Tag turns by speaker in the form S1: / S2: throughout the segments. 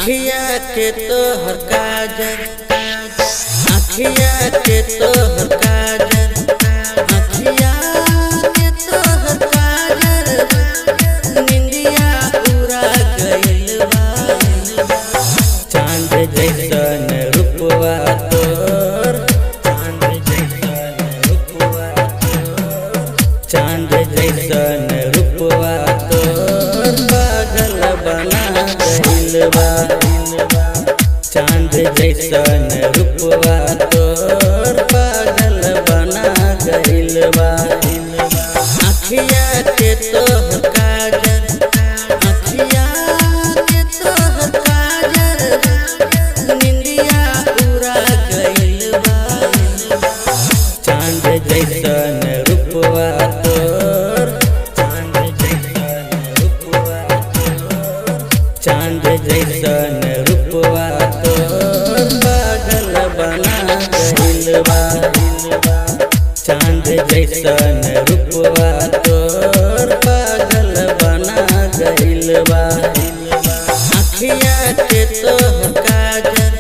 S1: अखिया के तोहर काजल, अखिया के तोहर काजल, अखिया के तोहर काजल, निंदिया उड़ा गइल बा। चांद जैसन रूपवा तोर, चांद जैसन रूपवा तोर, चांद जैसन रूपवा तोर पागल बना गइल बा। चांद जैसन रूपवा तोर पागल बना गइल बा। अखिया के तोहर काजल, अखिया के तोहर काजल, निंदिया उड़ा गइल बा। चांद जैसन रूपवा तोर, चांद जैसन रूपवा तोर, चांद जैसन रूपवा तोर पागल बना गइल बा। चांद जैसन रूपवा तोर पागल बना गइल बा। अखिया के तोहर काजल,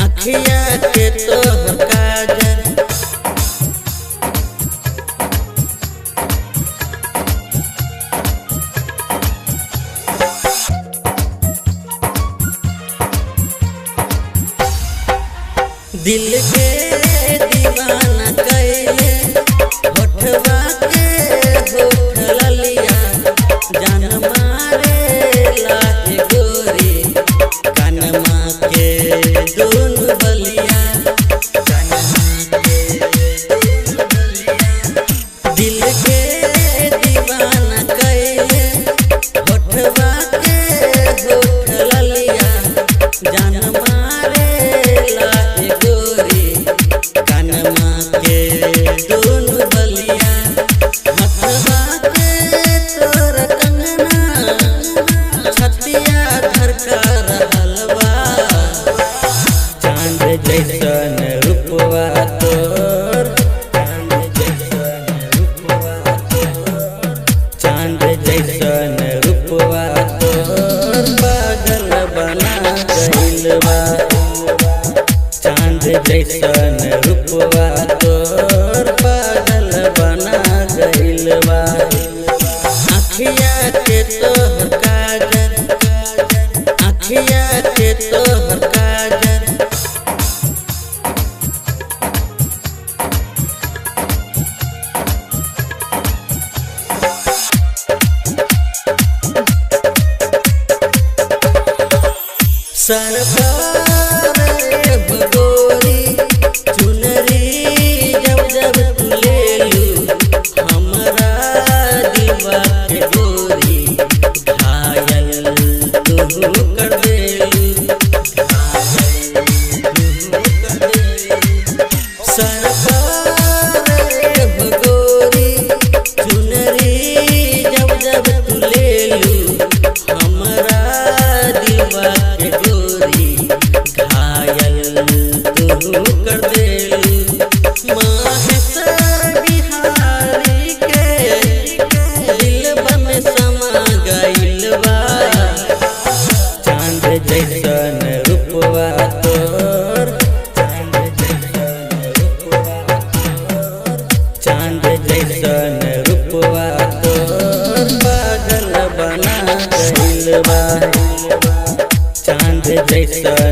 S1: अखिया के तोहर काजल, दिल के दीवाना कइले होठवा के होठ ललिया, जान मारे लाए गोरी कनमा के दोनों बलिया, कनमा के दोनों बलिया। दिल के दीवाना कइले होठवा के होठ ललिया, जान मारे लाए गोरी कनमा के दोनों बलिया। हथवा के तोर कंगना छतिया धड़का रहल बा। चांद जैसन रूपवा तोर, चांद जैसन रूपवा तोर, चांद जैसन रूपवा तोर पागल बना गइल बा। चांद जैसन रूपवा तोर पागल बना गइल बा। अखिया के तोहर काजल, अखिया के तोहर काजल, सर पर गोरी चुनरी जब जब तू लेलू, हमरा दिलवा के गोरी घायल तू कर देलू, घायल तू कर देलू। सर पर गोरी चुनरी जब जब तू लेलू, हमरा दिलवा के गोरी घायल तू कर देलू। माहेश्वर बिहारी के दिलवा में समा गइल बा। चांद जैसन रूपवा तोर, चांद जैसन रूपवा तोर, चांद जैसन रूपवा तोर पागल बना गइल बा। चांद जैसन